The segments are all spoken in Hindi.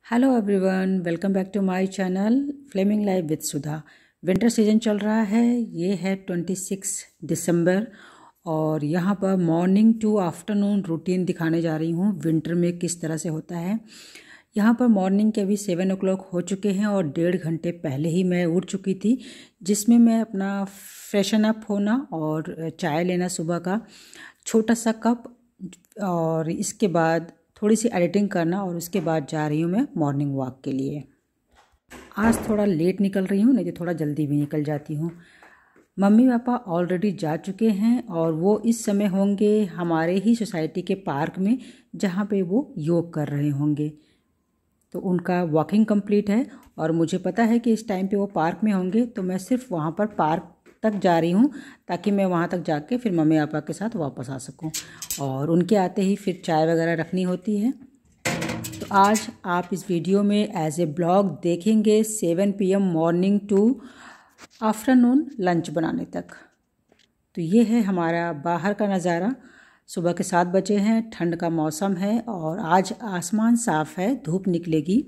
Hello everyone, welcome back to my channel flaming life with Sudha. Winter season चल रहा है। ये है 26 दिसंबर और यहाँ पर मॉर्निंग टू आफ्टरनून रूटीन दिखाने जा रही हूँ विंटर में किस तरह से होता है। यहाँ पर मॉर्निंग के अभी 7 o'clock हो चुके हैं और 1.5 घंटे पहले ही मैं उठ चुकी थी, जिसमें मैं अपना फ्रेशन अप होना और चाय लेना सुबह का छोटा सा कप और इसके बाद थोड़ी सी एडिटिंग करना और उसके बाद जा रही हूँ मैं मॉर्निंग वॉक के लिए। आज थोड़ा लेट निकल रही हूँ, नहीं तो थोड़ा जल्दी भी निकल जाती हूँ। मम्मी पापा ऑलरेडी जा चुके हैं और वो इस समय होंगे हमारे ही सोसाइटी के पार्क में, जहाँ पे वो योग कर रहे होंगे। तो उनका वॉकिंग कंप्लीट है और मुझे पता है कि इस टाइम पे वो पार्क में होंगे, तो मैं सिर्फ वहाँ पर पार्क तक जा रही हूँ ताकि मैं वहाँ तक जाके फिर मम्मी पापा के साथ वापस आ सकूँ और उनके आते ही फिर चाय वगैरह रखनी होती है। तो आज आप इस वीडियो में एज ए ब्लॉग देखेंगे 7 PM morning to afternoon lunch बनाने तक। तो ये है हमारा बाहर का नज़ारा। सुबह के 7 बजे हैं, ठंड का मौसम है और आज आसमान साफ़ है, धूप निकलेगी।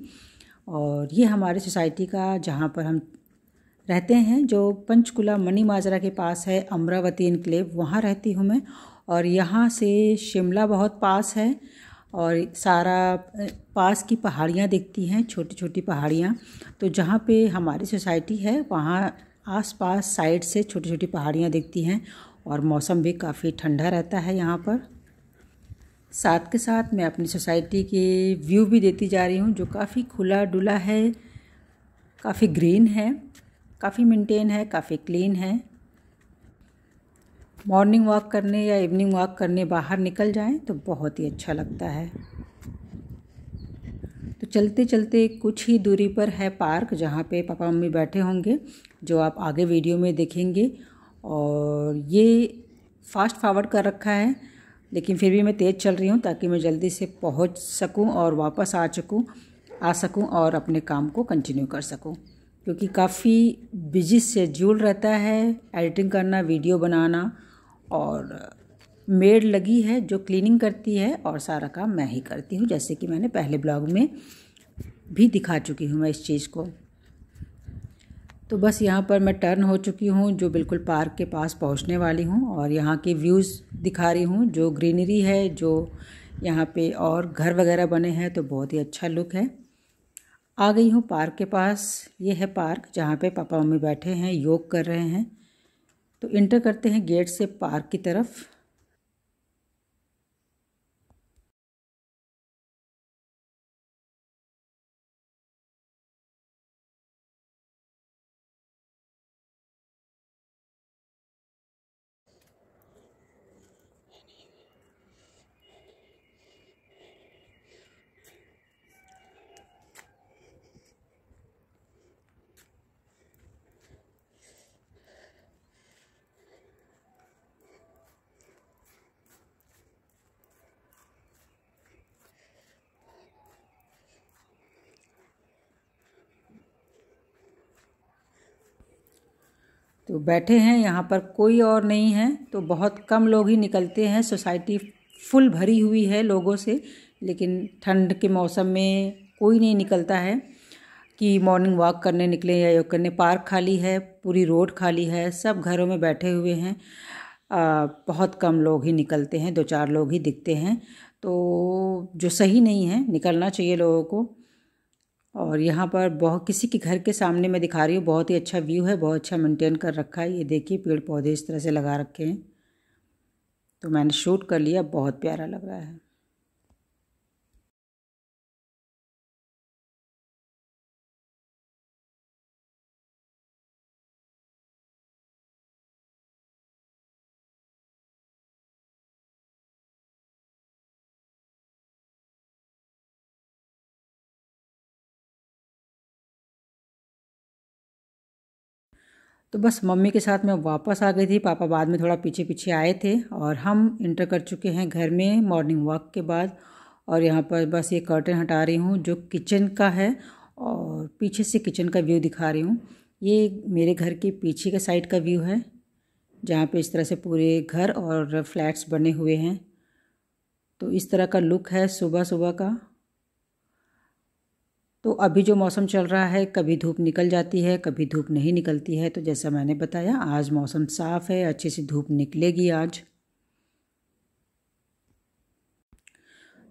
और ये हमारे सोसाइटी का जहाँ पर हम रहते हैं, जो पंचकुला मनी माजरा के पास है, अमरावती इनक्लेव, वहाँ रहती हूँ मैं। और यहाँ से शिमला बहुत पास है और सारा पास की पहाड़ियाँ दिखती हैं, छोटी छोटी पहाड़ियाँ। तो जहाँ पे हमारी सोसाइटी है वहाँ आसपास साइड से छोटी छोटी पहाड़ियाँ दिखती हैं और मौसम भी काफ़ी ठंडा रहता है यहाँ पर। साथ के साथ मैं अपनी सोसाइटी के व्यू भी देती जा रही हूँ, जो काफ़ी खुला डुला है, काफ़ी ग्रीन है, काफ़ी मेंटेन है, काफ़ी क्लीन है। मॉर्निंग वॉक करने या इवनिंग वॉक करने बाहर निकल जाएं तो बहुत ही अच्छा लगता है। तो चलते चलते कुछ ही दूरी पर है पार्क, जहाँ पे पापा मम्मी बैठे होंगे, जो आप आगे वीडियो में देखेंगे। और ये फास्ट फॉरवर्ड कर रखा है, लेकिन फिर भी मैं तेज़ चल रही हूँ ताकि मैं जल्दी से पहुँच सकूँ और वापस आ सकूँ और अपने काम को कंटिन्यू कर सकूँ, क्योंकि काफ़ी बिजी शेड्यूल रहता है एडिटिंग करना, वीडियो बनाना। और मेड लगी है जो क्लीनिंग करती है और सारा काम मैं ही करती हूँ, जैसे कि मैंने पहले ब्लॉग में भी दिखा चुकी हूँ मैं इस चीज़ को। तो बस यहाँ पर मैं टर्न हो चुकी हूँ, जो बिल्कुल पार्क के पास पहुँचने वाली हूँ और यहाँ के व्यूज़ दिखा रही हूँ, जो ग्रीनरी है, जो यहाँ पे और घर वगैरह बने हैं, तो बहुत ही अच्छा लुक है। आ गई हूँ पार्क के पास। ये है पार्क जहाँ पे पापा मम्मी बैठे हैं, योग कर रहे हैं। तो इंटर करते हैं गेट से पार्क की तरफ। तो बैठे हैं, यहाँ पर कोई और नहीं है, तो बहुत कम लोग ही निकलते हैं। सोसाइटी फुल भरी हुई है लोगों से, लेकिन ठंड के मौसम में कोई नहीं निकलता है कि मॉर्निंग वॉक करने निकले या योग करने। पार्क खाली है, पूरी रोड खाली है, सब घरों में बैठे हुए हैं। बहुत कम लोग ही निकलते हैं, 2-4 लोग ही दिखते हैं, तो जो सही नहीं है, निकलना चाहिए लोगों को। और यहाँ पर बहुत किसी के घर के सामने मैं दिखा रही हूँ, बहुत ही अच्छा व्यू है, बहुत अच्छा मेंटेन कर रखा है। ये देखिए पेड़ पौधे इस तरह से लगा रखे हैं, तो मैंने शूट कर लिया, बहुत प्यारा लग रहा है। तो बस मम्मी के साथ मैं वापस आ गई थी, पापा बाद में थोड़ा पीछे पीछे आए थे और हम इंटर कर चुके हैं घर में मॉर्निंग वॉक के बाद। और यहाँ पर बस ये कर्टन हटा रही हूँ जो किचन का है और पीछे से किचन का व्यू दिखा रही हूँ। ये मेरे घर के पीछे का साइड का व्यू है, जहाँ पे इस तरह से पूरे घर और फ्लैट्स बने हुए हैं। तो इस तरह का लुक है सुबह सुबह का। तो अभी जो मौसम चल रहा है, कभी धूप निकल जाती है, कभी धूप नहीं निकलती है। तो जैसा मैंने बताया, आज मौसम साफ़ है, अच्छी सी धूप निकलेगी आज।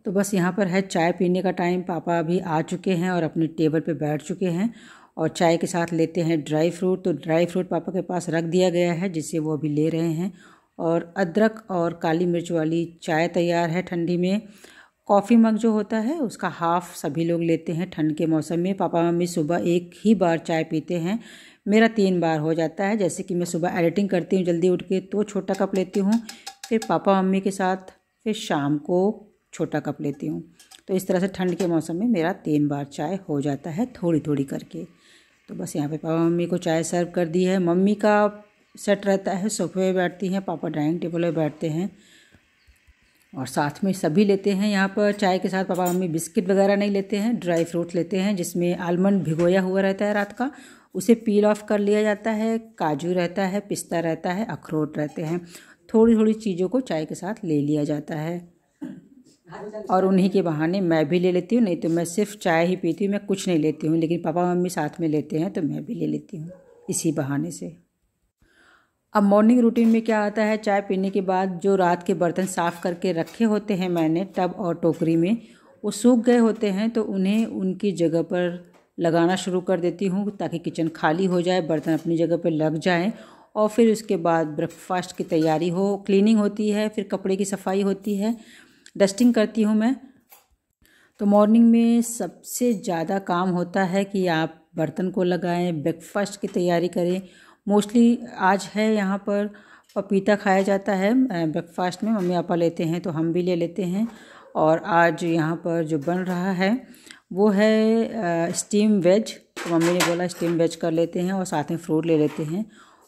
तो बस यहाँ पर है चाय पीने का टाइम। पापा अभी आ चुके हैं और अपनी टेबल पे बैठ चुके हैं और चाय के साथ लेते हैं ड्राई फ्रूट। तो ड्राई फ्रूट पापा के पास रख दिया गया है, जिसे वो अभी ले रहे हैं। और अदरक और काली मिर्च वाली चाय तैयार है ठंडी में। कॉफ़ी मग जो होता है उसका हाफ़ सभी लोग लेते हैं ठंड के मौसम में। पापा मम्मी सुबह एक ही बार चाय पीते हैं, मेरा 3 बार हो जाता है। जैसे कि मैं सुबह एडिटिंग करती हूँ जल्दी उठ के तो छोटा कप लेती हूँ, फिर पापा मम्मी के साथ फिर शाम को छोटा कप लेती हूँ। तो इस तरह से ठंड के मौसम में मेरा 3 बार चाय हो जाता है, थोड़ी थोड़ी करके। तो बस यहाँ पे पापा मम्मी को चाय सर्व कर दी है। मम्मी का सेट रहता है, सोफे पे बैठती हैं, पापा डाइनिंग टेबल पे बैठते हैं और साथ में सभी लेते हैं। यहाँ पर चाय के साथ पापा मम्मी बिस्किट वगैरह नहीं लेते हैं, ड्राई फ्रूट्स लेते हैं, जिसमें आलमंड भिगोया हुआ रहता है रात का, उसे पील ऑफ कर लिया जाता है। काजू रहता है, पिस्ता रहता है, अखरोट रहते हैं। थोड़ी थोड़ी चीज़ों को चाय के साथ ले लिया जाता है और उन्हीं के बहाने मैं भी ले लेती हूँ। नहीं तो मैं सिर्फ चाय ही पीती हूँ, मैं कुछ नहीं लेती हूँ। लेकिन पापा मम्मी साथ में लेते हैं तो मैं भी ले लेती हूँ इसी बहाने से। अब मॉर्निंग रूटीन में क्या आता है, चाय पीने के बाद जो रात के बर्तन साफ़ करके रखे होते हैं मैंने टब और टोकरी में, वो सूख गए होते हैं तो उन्हें उनकी जगह पर लगाना शुरू कर देती हूँ, ताकि किचन खाली हो जाए, बर्तन अपनी जगह पर लग जाएँ। और फिर उसके बाद ब्रेकफास्ट की तैयारी हो, क्लीनिंग होती है, फिर कपड़े की सफाई होती है, डस्टिंग करती हूँ मैं। तो मॉर्निंग में सबसे ज़्यादा काम होता है कि आप बर्तन को लगाएं, ब्रेकफास्ट की तैयारी करें। मोस्टली आज है यहाँ पर पपीता खाया जाता है ब्रेकफास्ट में, मम्मी पापा लेते हैं तो हम भी ले लेते हैं। और आज यहाँ पर जो बन रहा है वो है स्टीम वेज। तो मम्मी ने बोला स्टीम वेज कर लेते हैं और साथ में फ्रूट ले लेते हैं।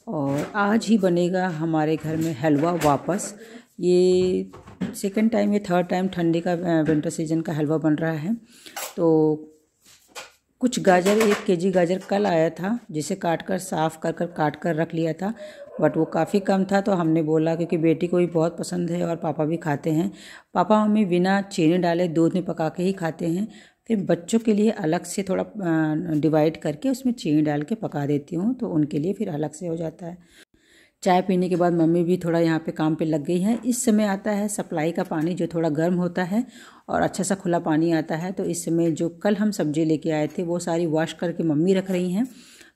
और आज ही बनेगा हमारे घर में हलवा वापस। ये सेकंड टाइम या थर्ड टाइम ठंडी का विंटर सीजन का हलवा बन रहा है। तो कुछ गाजर, 1 केजी गाजर कल आया था, जिसे काट कर साफ़ काट कर रख लिया था, बट वो काफ़ी कम था। तो हमने बोला, क्योंकि बेटी को भी बहुत पसंद है और पापा भी खाते हैं, पापा मम्मी बिना चीनी डाले दूध में पका के ही खाते हैं। फिर बच्चों के लिए अलग से थोड़ा डिवाइड करके उसमें चीनी डाल के पका देती हूँ, तो उनके लिए फिर अलग से हो जाता है। चाय पीने के बाद मम्मी भी थोड़ा यहाँ पे काम पे लग गई हैं। इस समय आता है सप्लाई का पानी, जो थोड़ा गर्म होता है और अच्छा सा खुला पानी आता है। तो इस समय जो कल हम सब्ज़ी लेके आए थे वो सारी वॉश करके मम्मी रख रही हैं।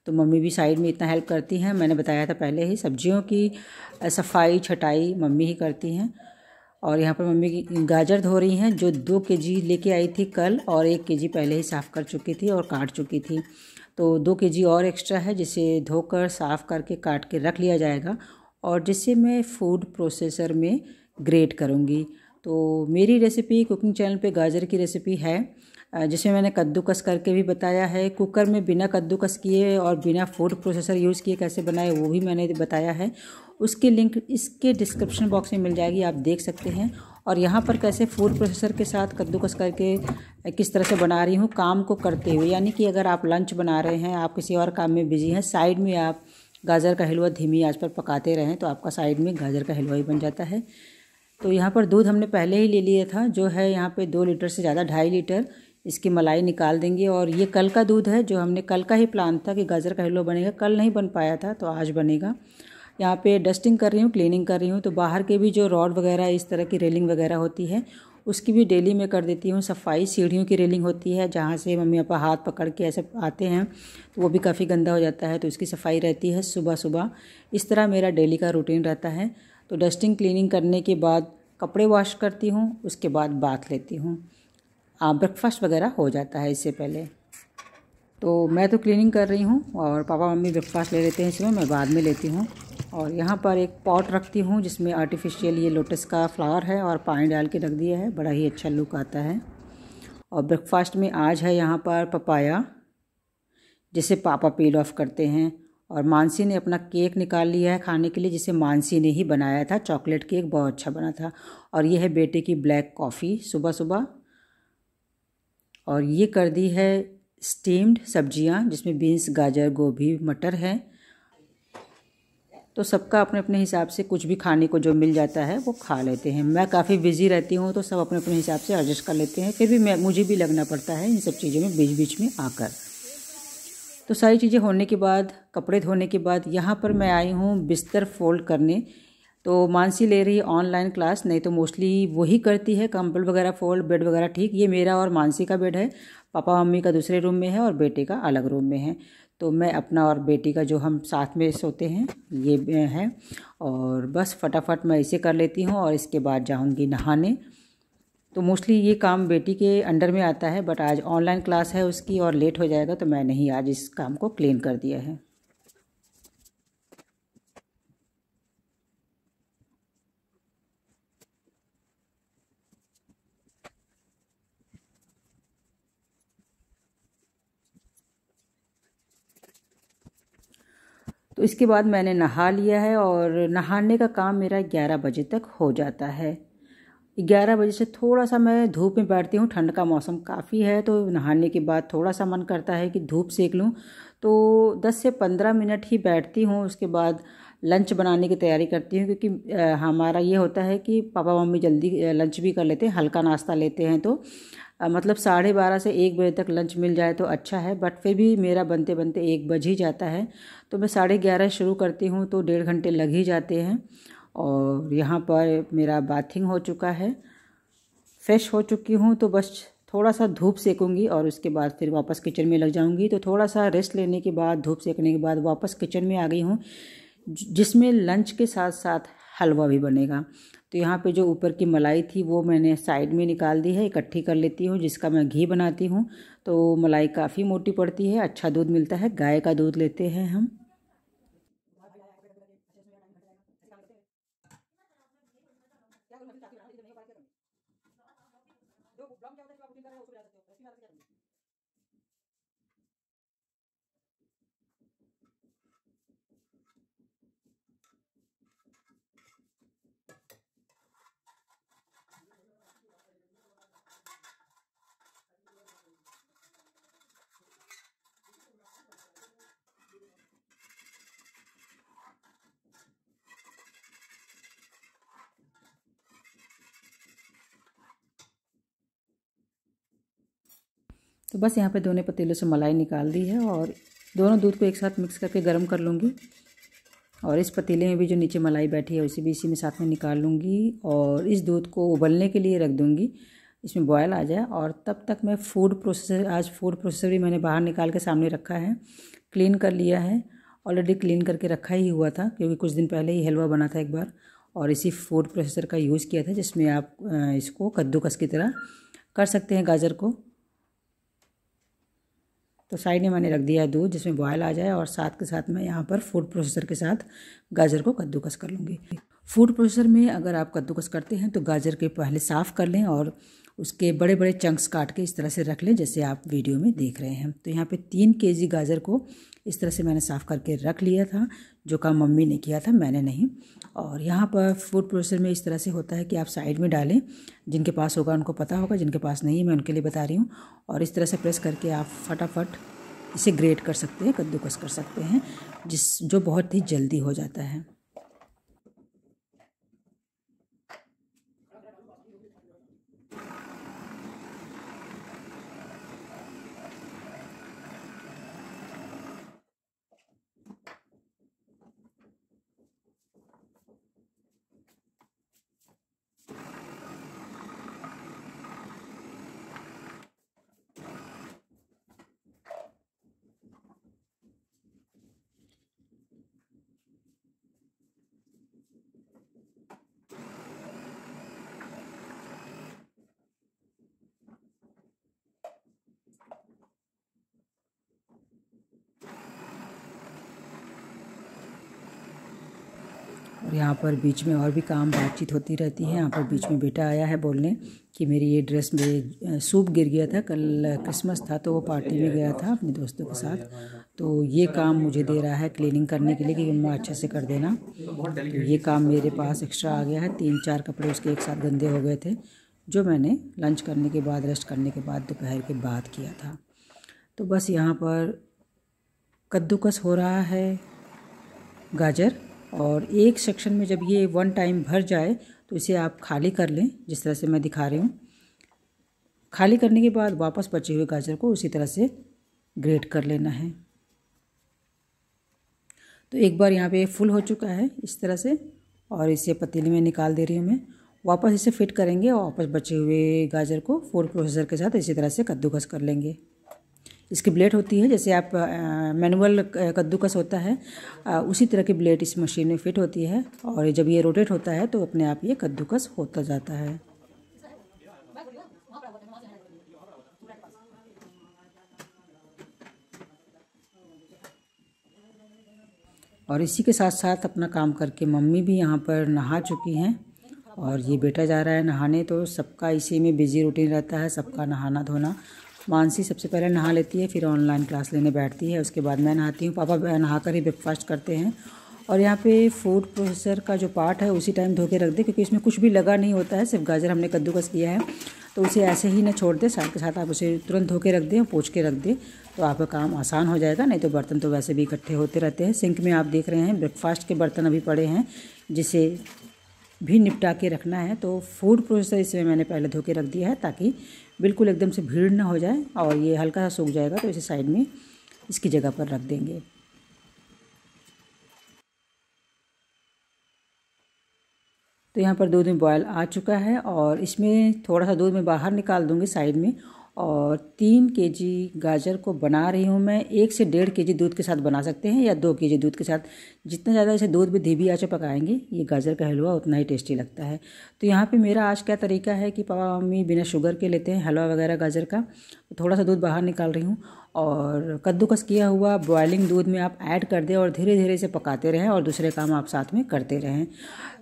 तो मम्मी भी साइड में इतना हेल्प करती हैं। मैंने बताया था पहले ही, सब्जियों की सफाई छटाई मम्मी ही करती हैं। और यहाँ पर मम्मी की गाजर धो रही हैं, जो 2 केजी लेके आई थी कल और 1 केजी पहले ही साफ़ कर चुकी थी और काट चुकी थी। तो 2 केजी और एक्स्ट्रा है, जिसे धोकर साफ़ करके काट के रख लिया जाएगा और जिसे मैं फूड प्रोसेसर में ग्रेट करूँगी। तो मेरी रेसिपी कुकिंग चैनल पे गाजर की रेसिपी है, जिसमें मैंने कद्दूकस करके भी बताया है। कुकर में बिना कद्दूकस किए और बिना फूड प्रोसेसर यूज़ किए कैसे बनाए वो भी मैंने बताया है। उसकी लिंक इसके डिस्क्रिप्शन बॉक्स में मिल जाएगी, आप देख सकते हैं। और यहाँ पर कैसे फूड प्रोसेसर के साथ कद्दूकस करके किस तरह से बना रही हूँ काम को करते हुए। यानी कि अगर आप लंच बना रहे हैं, आप किसी और काम में बिजी हैं, साइड में आप गाजर का हलवा धीमी आंच पर पकाते रहें, तो आपका साइड में गाजर का हलवा ही बन जाता है। तो यहाँ पर दूध हमने पहले ही ले लिया था, जो है यहाँ पे 2 लीटर से ज़्यादा, 2.5 लीटर। इसकी मलाई निकाल देंगे। और ये कल का दूध है, जो हमने कल का ही प्लान था कि गाजर का हलवा बनेगा, कल नहीं बन पाया था तो आज बनेगा। यहाँ पे डस्टिंग कर रही हूँ, क्लीनिंग कर रही हूँ। तो बाहर के भी जो रॉड वगैरह, इस तरह की रेलिंग वगैरह होती है, उसकी भी डेली में कर देती हूँ सफाई। सीढ़ियों की रेलिंग होती है, जहाँ से मम्मी पापा हाथ पकड़ के ऐसे आते हैं, तो वो भी काफ़ी गंदा हो जाता है, तो इसकी सफाई रहती है सुबह सुबह। इस तरह मेरा डेली का रूटीन रहता है। तो डस्टिंग क्लीनिंग करने के बाद कपड़े वॉश करती हूँ, उसके बाद बाथ लेती हूँ। ब्रेकफास्ट वगैरह हो जाता है इससे पहले। तो मैं तो क्लीनिंग कर रही हूँ और पापा मम्मी ब्रेकफास्ट ले लेते हैं, इसमें मैं बाद में लेती हूँ। और यहाँ पर एक पॉट रखती हूँ, जिसमें आर्टिफिशियल ये लोटस का फ्लावर है और पानी डाल के रख दिया है, बड़ा ही अच्छा लुक आता है। और ब्रेकफास्ट में आज है यहाँ पर पपाया, जिसे पापा पील ऑफ करते हैं। और मानसी ने अपना केक निकाल लिया है खाने के लिए, जिसे मानसी ने ही बनाया था, चॉकलेट केक बहुत अच्छा बना था। और ये है बेटे की ब्लैक कॉफ़ी सुबह सुबह। और ये कर दी है स्टीम्ड सब्जियां, जिसमें बीन्स, गाजर, गोभी, मटर है। तो सबका अपने अपने हिसाब से कुछ भी खाने को जो मिल जाता है वो खा लेते हैं। मैं काफ़ी बिज़ी रहती हूँ तो सब अपने अपने हिसाब से एडजस्ट कर लेते हैं, फिर भी मुझे भी लगना पड़ता है इन सब चीज़ों में बीच बीच में आकर। तो सारी चीज़ें होने के बाद, कपड़े धोने के बाद यहाँ पर मैं आई हूँ बिस्तर फोल्ड करने। तो मानसी ले रही है ऑनलाइन क्लास, नहीं तो मोस्टली वही करती है, कंबल वगैरह फोल्ड, बेड वगैरह ठीक। ये मेरा और मानसी का बेड है, पापा मम्मी का दूसरे रूम में है और बेटे का अलग रूम में है। तो मैं अपना और बेटी का जो हम साथ में सोते हैं ये है। और बस फटाफट मैं इसे कर लेती हूँ और इसके बाद जाऊँगी नहाने। तो मोस्टली ये काम बेटी के अंडर में आता है, बट आज ऑनलाइन क्लास है उसकी और लेट हो जाएगा तो मैंने ही आज इस काम को क्लीन कर दिया है। तो इसके बाद मैंने नहा लिया है और नहाने का काम मेरा 11 बजे तक हो जाता है। 11 बजे से थोड़ा सा मैं धूप में बैठती हूँ, ठंड का मौसम काफ़ी है तो नहाने के बाद थोड़ा सा मन करता है कि धूप सेक लूँ। तो 10 से 15 मिनट ही बैठती हूँ, उसके बाद लंच बनाने की तैयारी करती हूँ, क्योंकि हमारा ये होता है कि पापा मम्मी जल्दी लंच भी कर लेते हैं, हल्का नाश्ता लेते हैं। तो मतलब 12:30 से 1 बजे तक लंच मिल जाए तो अच्छा है, बट फिर भी मेरा बनते बनते 1 बज ही जाता है। तो मैं 11:30 शुरू करती हूँ तो 1.5 घंटे लग ही जाते हैं। और यहाँ पर मेरा बाथिंग हो चुका है, फ्रेश हो चुकी हूँ, तो बस थोड़ा सा धूप सेकूँगी और उसके बाद फिर वापस किचन में लग जाऊँगी। तो थोड़ा सा रेस्ट लेने के बाद, धूप सेकने के बाद वापस किचन में आ गई हूँ, जिसमें लंच के साथ साथ हलवा भी बनेगा। तो यहाँ पे जो ऊपर की मलाई थी वो मैंने साइड में निकाल दी है, इकट्ठी कर लेती हूँ, जिसका मैं घी बनाती हूँ। तो मलाई काफ़ी मोटी पड़ती है, अच्छा दूध मिलता है, गाय का दूध लेते हैं हम। तो बस यहाँ पे दोनों पतीलों से मलाई निकाल दी है और दोनों दूध को एक साथ मिक्स करके गर्म कर लूँगी। और इस पतीले में भी जो नीचे मलाई बैठी है उसे भी इसी में साथ में निकाल लूँगी और इस दूध को उबलने के लिए रख दूँगी, इसमें बॉयल आ जाए। और तब तक मैं फूड प्रोसेसर भी मैंने बाहर निकाल के सामने रखा है, क्लीन कर लिया है। ऑलरेडी क्लीन करके रखा ही हुआ था, क्योंकि कुछ दिन पहले ही हलवा बना था एक बार और इसी फूड प्रोसेसर का यूज़ किया था, जिसमें आप इसको कद्दूकस की तरह कर सकते हैं गाजर को। तो साइड में मैंने रख दिया है दूध, जिसमें बॉयल आ जाए और साथ के साथ मैं यहाँ पर फूड प्रोसेसर के साथ गाजर को कद्दूकस कर लूँगी। फूड प्रोसेसर में अगर आप कद्दूकस करते हैं तो गाजर के पहले साफ़ कर लें और उसके बड़े बड़े चंक्स काट के इस तरह से रख लें, जैसे आप वीडियो में देख रहे हैं। तो यहाँ पे 3 केजी गाजर को इस तरह से मैंने साफ़ करके रख लिया था, जो काम मम्मी ने किया था, मैंने नहीं। और यहाँ पर फूड प्रोसेसर में इस तरह से होता है कि आप साइड में डालें, जिनके पास होगा उनको पता होगा, जिनके पास नहीं है मैं उनके लिए बता रही हूँ। और इस तरह से प्रेस करके आप फटाफट इसे ग्रेट कर सकते हैं, कद्दूकस कर सकते हैं, जो बहुत ही जल्दी हो जाता है। और यहाँ पर बीच में और भी काम बातचीत होती रहती है। यहाँ पर बीच में बेटा आया है बोलने कि मेरी ये ड्रेस में सूप गिर गया था, कल क्रिसमस था तो वो पार्टी में गया था अपने दोस्तों के साथ, तो ये काम मुझे दे रहा है क्लीनिंग करने के लिए कि मम्मा अच्छे से कर देना। तो ये काम मेरे पास एक्स्ट्रा आ गया है, 3-4 कपड़े उसके एक साथ गंदे हो गए थे, जो मैंने लंच करने के बाद, रेस्ट करने के बाद, दोपहर के बाद किया था। तो बस यहाँ पर कद्दूकस हो रहा है गाजर और एक सेक्शन में जब ये 1 टाइम भर जाए तो इसे आप खाली कर लें, जिस तरह से मैं दिखा रही हूँ। खाली करने के बाद वापस बचे हुए गाजर को उसी तरह से ग्रेट कर लेना है। तो एक बार यहाँ पे फुल हो चुका है इस तरह से, और इसे पतीली में निकाल दे रही हूँ मैं। वापस इसे फिट करेंगे और वापस बचे हुए गाजर को फूड प्रोसेसर के साथ इसी तरह से कद्दूकस कर लेंगे। इसकी ब्लेड होती है जैसे आप मैनुअल कद्दूकस होता है, उसी तरह की ब्लेड इस मशीन में फिट होती है, और जब ये रोटेट होता है तो अपने आप ये कद्दूकस होता जाता है। और इसी के साथ साथ अपना काम करके मम्मी भी यहाँ पर नहा चुकी हैं, और ये बेटा जा रहा है नहाने। तो सबका इसी में बिजी रूटीन रहता है, सबका नहाना धोना। मानसी सबसे पहले नहा लेती है, फिर ऑनलाइन क्लास लेने बैठती है, उसके बाद मैं नहाती हूँ। पापा नहा कर ही ब्रेकफास्ट करते हैं। और यहाँ पे फूड प्रोसेसर का जो पार्ट है उसी टाइम धो के रख दे, क्योंकि इसमें कुछ भी लगा नहीं होता है, सिर्फ गाजर हमने कद्दूकस किया है। तो उसे ऐसे ही ना छोड़ दे, साथ के साथ आप उसे तुरंत धो के रख दें और पोंछ के रख दें, तो आपका काम आसान हो जाएगा। नहीं तो बर्तन तो वैसे भी इकट्ठे होते रहते हैं। सिंक में आप देख रहे हैं ब्रेकफास्ट के बर्तन अभी पड़े हैं, जिसे भी निपटा के रखना है। तो फूड प्रोसेसर इसमें मैंने पहले धो के रख दिया है, ताकि बिल्कुल एकदम से भीड़ ना हो जाए, और ये हल्का सा सूख जाएगा तो इसे साइड में इसकी जगह पर रख देंगे। तो यहाँ पर दूध में बॉयल आ चुका है, और इसमें थोड़ा सा दूध मैं बाहर निकाल दूँगी साइड में। और 3 केजी गाजर को बना रही हूँ मैं। 1 से 1.5 केजी दूध के साथ बना सकते हैं, या 2 केजी दूध के साथ। जितना ज़्यादा इसे दूध भी धीमी आंच पे पकाएंगे ये गाजर का हलवा उतना ही टेस्टी लगता है। तो यहाँ पे मेरा आज क्या तरीका है कि पापा मम्मी बिना शुगर के लेते हैं हलवा वगैरह गाजर का। तो थोड़ा सा दूध बाहर निकाल रही हूँ, और कद्दूकस किया हुआ बॉइलिंग दूध में आप ऐड कर दें, और धीरे धीरे इसे पकाते रहें, और दूसरे काम आप साथ में करते रहें।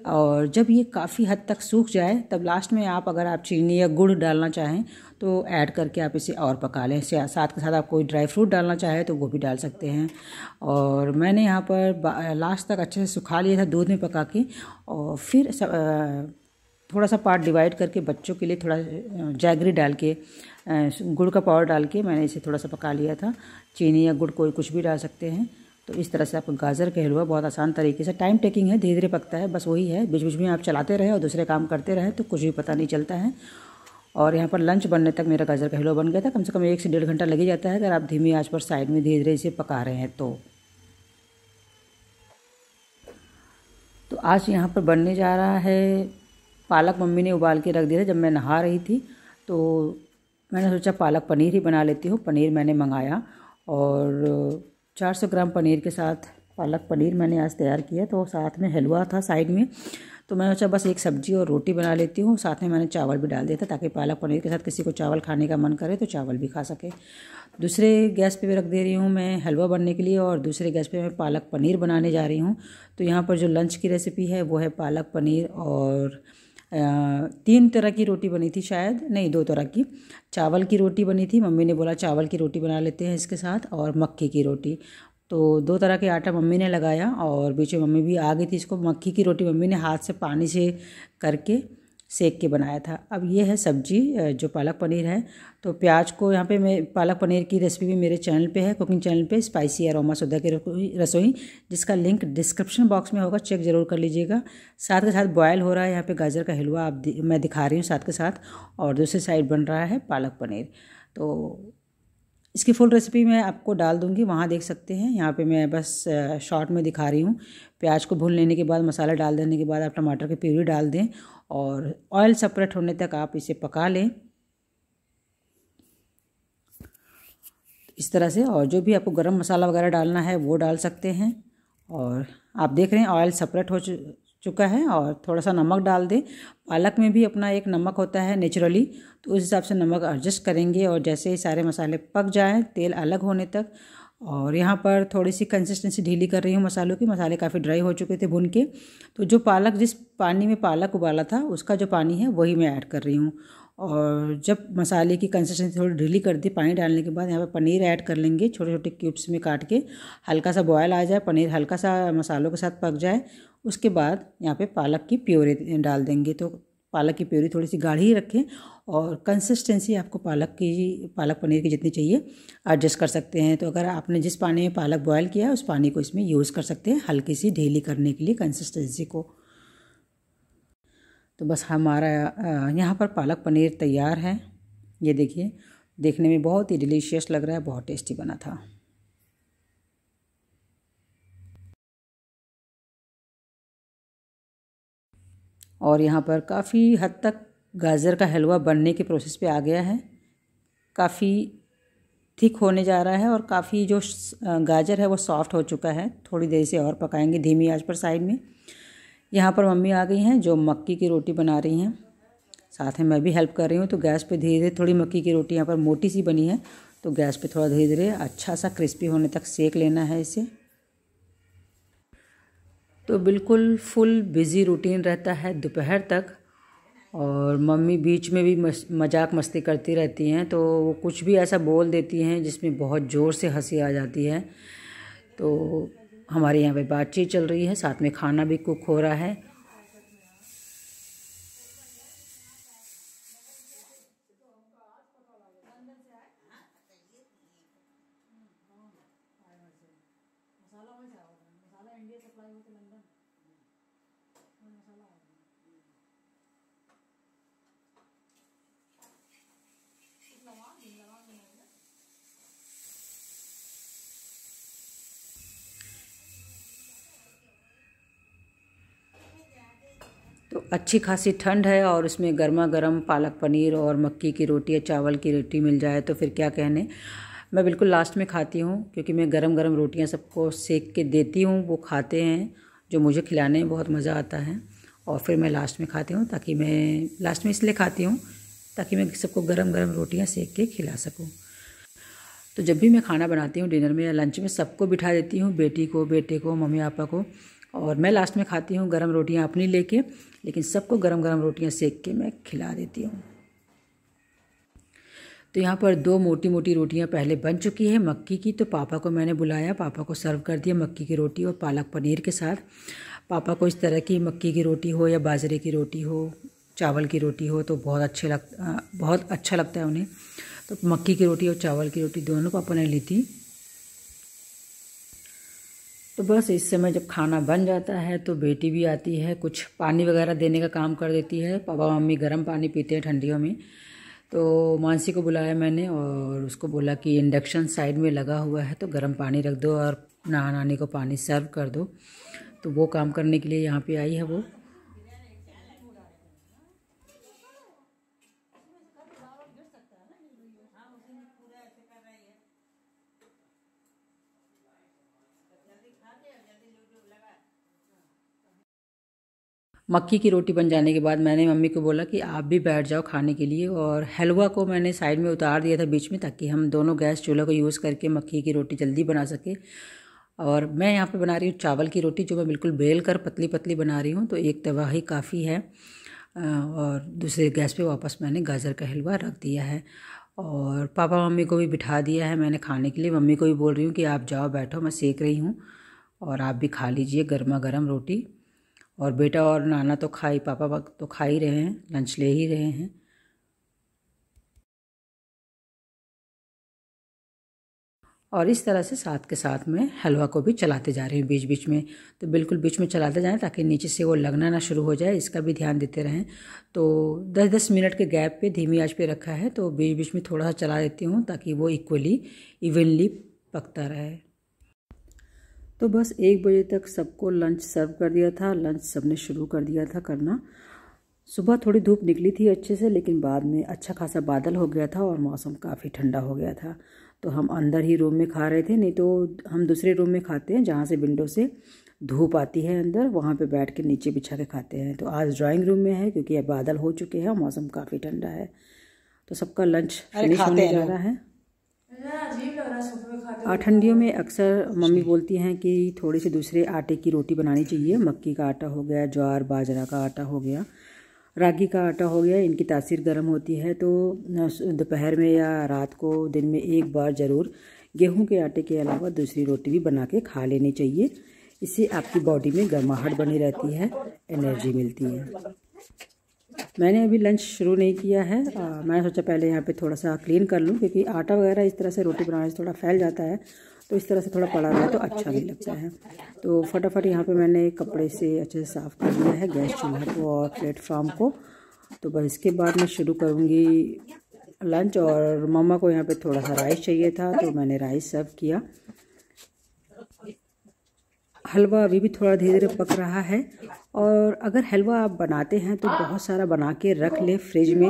और जब ये काफ़ी हद तक सूख जाए तब लास्ट में आप अगर आप चीनी या गुड़ डालना चाहें तो ऐड करके आप इसे और पका लें। साथ के साथ आप कोई ड्राई फ्रूट डालना चाहें तो वो भी डाल सकते हैं। और मैंने यहाँ पर लास्ट तक अच्छे से सुखा लिया था दूध में पका के, और फिर थोड़ा सा पार्ट डिवाइड करके बच्चों के लिए थोड़ा जैगरी डाल के, गुड़ का पाउडर डाल के मैंने इसे थोड़ा सा पका लिया था। चीनी या गुड़ कोई कुछ भी डाल सकते हैं। तो इस तरह से आपको गाजर का हलवा बहुत आसान तरीके से, टाइम टेकिंग है, धीरे धीरे पकता है, बस वही है। बीच बीच में आप चलाते रहें और दूसरे काम करते रहें तो कुछ भी पता नहीं चलता है। और यहाँ पर लंच बनने तक मेरा गाजर का हलवा बन गया था। कम से कम 1 से 1.5 घंटा लग ही जाता है अगर आप धीमी आंच पर साइड में धीरे धीरे इसे पका रहे हैं तो आज यहाँ पर बनने जा रहा है पालक। मम्मी ने उबाल के रख दिया था जब मैं नहा रही थी, तो मैंने सोचा पालक पनीर ही बना लेती हूँ। पनीर मैंने मंगाया, और 400 ग्राम पनीर के साथ पालक पनीर मैंने आज तैयार किया। तो साथ में हलवा था साइड में, तो मैंने सोचा बस एक सब्जी और रोटी बना लेती हूँ। साथ में मैंने चावल भी डाल दिया था, ताकि पालक पनीर के साथ किसी को चावल खाने का मन करे तो चावल भी खा सके। दूसरे गैस पे भी रख दे रही हूँ मैं हलवा बनने के लिए, और दूसरे गैस पे मैं पालक पनीर बनाने जा रही हूँ। तो यहाँ पर जो लंच की रेसिपी है वो है पालक पनीर, और 3 तरह की रोटी बनी थी, शायद नहीं 2 तरह की। चावल की रोटी बनी थी, मम्मी ने बोला चावल की रोटी बना लेते हैं इसके साथ, और मक्की की रोटी। तो 2 तरह के आटा मम्मी ने लगाया, और बीच में मम्मी भी आ गई थी। इसको मक्की की रोटी मम्मी ने हाथ से पानी से करके सेक के बनाया था। अब ये है सब्जी जो पालक पनीर है। तो प्याज को यहाँ पे मैं, पालक पनीर की रेसिपी भी मेरे चैनल पे है, कुकिंग चैनल पे, स्पाइसी अरोमा सुधा की रसोई, जिसका लिंक डिस्क्रिप्शन बॉक्स में होगा, चेक ज़रूर कर लीजिएगा। साथ के साथ बॉयल हो रहा है यहाँ पे गाजर का हलवा, मैं दिखा रही हूँ साथ के साथ, और दूसरी साइड बन रहा है पालक पनीर। तो इसकी फुल रेसिपी मैं आपको डाल दूँगी, वहाँ देख सकते हैं। यहाँ पे मैं बस शॉर्ट में दिखा रही हूँ। प्याज को भून लेने के बाद, मसाला डाल देने के बाद आप टमाटर की प्यूरी डाल दें, और ऑयल सेपरेट होने तक आप इसे पका लें इस तरह से। और जो भी आपको गरम मसाला वगैरह डालना है वो डाल सकते हैं। और आप देख रहे हैं ऑयल सेपरेट हो चुका है, और थोड़ा सा नमक डाल दें। पालक में भी अपना एक नमक होता है नेचुरली, तो उस हिसाब से नमक एडजस्ट करेंगे। और जैसे ही सारे मसाले पक जाएं तेल अलग होने तक, और यहाँ पर थोड़ी सी कंसिस्टेंसी ढीली कर रही हूँ मसालों की। मसाले काफ़ी ड्राई हो चुके थे भून के, तो जो पालक, जिस पानी में पालक उबाला था उसका जो पानी है वही मैं ऐड कर रही हूँ। और जब मसाले की कंसिस्टेंसी थोड़ी ढीली कर दी पानी डालने के बाद, यहाँ पर पनीर ऐड कर लेंगे छोटे छोटे क्यूब्स में काट के। हल्का सा बॉयल आ जाए, पनीर हल्का सा मसालों के साथ पक जाए, उसके बाद यहाँ पे पालक की प्योरी डाल देंगे। तो पालक की प्यूरी थोड़ी सी गाढ़ी ही रखें और कंसिस्टेंसी आपको पालक पनीर की जितनी चाहिए एडजस्ट कर सकते हैं। तो अगर आपने जिस पानी में पालक बॉयल किया है उस पानी को इसमें यूज़ कर सकते हैं हल्की सी ढीली करने के लिए कंसिस्टेंसी को। तो बस हमारा यहाँ पर पालक पनीर तैयार है। ये देखिए, देखने में बहुत ही डिलीशियस लग रहा है, बहुत टेस्टी बना था। और यहाँ पर काफ़ी हद तक गाजर का हलवा बनने के प्रोसेस पे आ गया है। काफ़ी थिक होने जा रहा है और काफ़ी जो गाजर है वो सॉफ्ट हो चुका है। थोड़ी देर से और पकाएंगे धीमी आंच पर साइड में। यहाँ पर मम्मी आ गई हैं जो मक्की की रोटी बना रही हैं, साथ में मैं भी हेल्प कर रही हूँ। तो गैस पे धीरे धीरे थोड़ी मक्की की रोटी यहाँ पर मोटी सी बनी है, तो गैस पे थोड़ा धीरे धीरे अच्छा सा क्रिस्पी होने तक सेक लेना है इसे। तो बिल्कुल फुल बिज़ी रूटीन रहता है दोपहर तक, और मम्मी बीच में भी मजाक मस्ती करती रहती हैं, तो वो कुछ भी ऐसा बोल देती हैं जिसमें बहुत ज़ोर से हंसी आ जाती है। तो हमारे यहाँ पे बातचीत चल रही है, साथ में खाना भी कुक हो रहा है। तो अच्छी खासी ठंड है और उसमें गर्मा गर्म पालक पनीर और मक्की की रोटी या चावल की रोटी मिल जाए तो फिर क्या कहने। मैं बिल्कुल लास्ट में खाती हूँ क्योंकि मैं गरम गरम रोटियाँ सबको सेक के देती हूँ, वो खाते हैं, जो मुझे खिलाने में बहुत मज़ा आता है। और फिर मैं लास्ट में खाती हूँ, ताकि मैं लास्ट में इसलिए खाती हूँ ताकि मैं सबको गरम गरम रोटियाँ सेक के खिला सकूँ। तो जब भी मैं खाना बनाती हूँ डिनर में या लंच में, सबको बिठा देती हूँ, बेटी को, बेटे को, मम्मी पापा को, और मैं लास्ट में खाती हूँ गरम रोटियाँ अपनी लेके, लेकिन सबको गरम गरम रोटियाँ सेक के मैं खिला देती हूँ। तो यहाँ पर 2 मोटी मोटी रोटियाँ पहले बन चुकी है मक्की की, तो पापा को मैंने बुलाया, पापा को सर्व कर दिया मक्की की रोटी और पालक पनीर के साथ। पापा को इस तरह की मक्की की रोटी हो या बाजरे की रोटी हो, चावल की रोटी हो, तो बहुत अच्छा लगता है उन्हें। तो मक्की की रोटी और चावल की रोटी दोनों पापा ने ली थी। तो बस इस समय जब खाना बन जाता है तो बेटी भी आती है, कुछ पानी वगैरह देने का काम कर देती है। पापा मम्मी गर्म पानी पीते हैं ठंडियों में। तो मानसी को बुलाया मैंने और उसको बोला कि इंडक्शन साइड में लगा हुआ है तो गर्म पानी रख दो और नानी को पानी सर्व कर दो। तो वो काम करने के लिए यहाँ पे आई है वो। मक्की की रोटी बन जाने के बाद मैंने मम्मी को बोला कि आप भी बैठ जाओ खाने के लिए, और हलवा को मैंने साइड में उतार दिया था बीच में, ताकि हम दोनों गैस चूल्हा को यूज़ करके मक्की की रोटी जल्दी बना सके। और मैं यहाँ पे बना रही हूँ चावल की रोटी, जो मैं बिल्कुल बेल कर पतली पतली बना रही हूँ, तो एक तवा ही काफ़ी है। और दूसरे गैस पे वापस मैंने गाजर का हलवा रख दिया है और पापा मम्मी को भी बिठा दिया है मैंने खाने के लिए। मम्मी को भी बोल रही हूँ कि आप जाओ बैठो, मैं सेक रही हूँ और आप भी खा लीजिए गर्मा गर्म रोटी। और बेटा और नाना तो पापा तो खा ही रहे हैं, लंच ले ही रहे हैं। और इस तरह से साथ के साथ में हलवा को भी चलाते जा रही हूँ बीच बीच में। तो बिल्कुल बीच में चलाते जाएं ताकि नीचे से वो लगना ना शुरू हो जाए, इसका भी ध्यान देते रहें। तो 10-10 मिनट के गैप पे धीमी आंच पे रखा है, तो बीच बीच में थोड़ा सा चला देती हूँ ताकि वो इवनली पकता रहे। तो बस 1 बजे तक सबको लंच सर्व कर दिया था। लंच सबने शुरू कर दिया था करना। सुबह थोड़ी धूप निकली थी अच्छे से, लेकिन बाद में अच्छा खासा बादल हो गया था और मौसम काफ़ी ठंडा हो गया था। तो हम अंदर ही रूम में खा रहे थे, नहीं तो हम दूसरे रूम में खाते हैं जहाँ से विंडो से धूप आती है अंदर, वहाँ पे बैठ के नीचे बिछा के खाते हैं। तो आज ड्राइंग रूम में है क्योंकि अब बादल हो चुके हैं, मौसम काफ़ी ठंडा है। तो सबका लंच फिनिश होने जा रहा है। ठंडियों में अक्सर मम्मी बोलती हैं कि थोड़ी सी दूसरे आटे की रोटी बनानी चाहिए। मक्की का आटा हो गया, ज्वार बाजरा का आटा हो गया, रागी का आटा हो गया, इनकी तासीर गर्म होती है। तो दोपहर में या रात को दिन में एक बार ज़रूर गेहूं के आटे के अलावा दूसरी रोटी भी बना के खा लेनी चाहिए। इससे आपकी बॉडी में गर्माहट बनी रहती है, एनर्जी मिलती है। मैंने अभी लंच शुरू नहीं किया है। मैंने सोचा पहले यहाँ पे थोड़ा सा क्लीन कर लूँ, क्योंकि आटा वगैरह इस तरह से रोटी बनाने से थोड़ा फैल जाता है, तो इस तरह से थोड़ा पड़ा रहा तो अच्छा भी लगता है। तो फटाफट यहाँ पे मैंने कपड़े से अच्छे से साफ़ कर दिया है गैस चूल्हा को और प्लेटफॉर्म को। तो बस इसके बाद मैं शुरू करूँगी लंच। और मम्मा को यहाँ पे थोड़ा सा राइस चाहिए था, तो मैंने राइस सर्व किया। हलवा अभी भी थोड़ा धीरे धीरे पक रहा है। और अगर हलवा आप बनाते हैं तो बहुत सारा बना के रख ले फ्रिज में।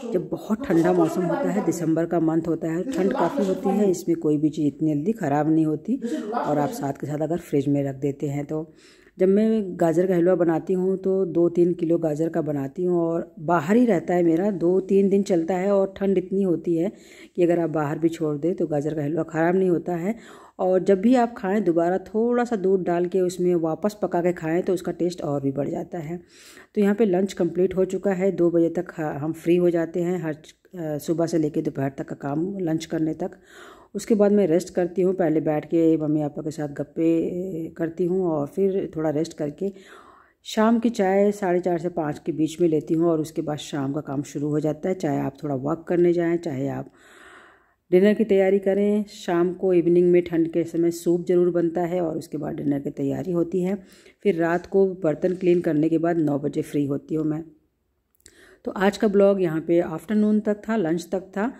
जब बहुत ठंडा मौसम होता है, दिसंबर का मंथ होता है, ठंड काफ़ी होती है, इसमें कोई भी चीज़ इतनी जल्दी ख़राब नहीं होती। और आप साथ के साथ अगर फ्रिज में रख देते हैं तो जब मैं गाजर का हलवा बनाती हूँ तो 2-3 किलो गाजर का बनाती हूँ, और बाहर ही रहता है मेरा, 2-3 दिन चलता है। और ठंड इतनी होती है कि अगर आप बाहर भी छोड़ दें तो गाजर का हलवा ख़राब नहीं होता है। और जब भी आप खाएं दोबारा थोड़ा सा दूध डाल के उसमें वापस पका के खाएं तो उसका टेस्ट और भी बढ़ जाता है। तो यहाँ पे लंच कंप्लीट हो चुका है। 2 बजे तक हम फ्री हो जाते हैं, हर सुबह से लेकर दोपहर तक का काम लंच करने तक। उसके बाद मैं रेस्ट करती हूँ, पहले बैठ के मम्मी पापा के साथ गप्पे करती हूँ और फिर थोड़ा रेस्ट करके शाम की चाय 4:30 से 5 के बीच में लेती हूँ। और उसके बाद शाम का काम शुरू हो जाता है, चाहे आप थोड़ा वॉक करने जाएं, चाहे आप डिनर की तैयारी करें। शाम को इवनिंग में ठंड के समय सूप ज़रूर बनता है और उसके बाद डिनर की तैयारी होती है। फिर रात को बर्तन क्लीन करने के बाद 9 बजे फ्री होती हूँ मैं। तो आज का ब्लॉग यहाँ पे आफ्टरनून तक था, लंच तक था।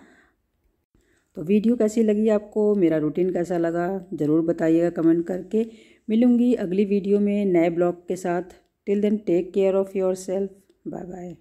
तो वीडियो कैसी लगी आपको, मेरा रूटीन कैसा लगा, ज़रूर बताइएगा कमेंट करके। मिलूँगी अगली वीडियो में नए ब्लॉग के साथ। Till then take care of your self. Bye bye.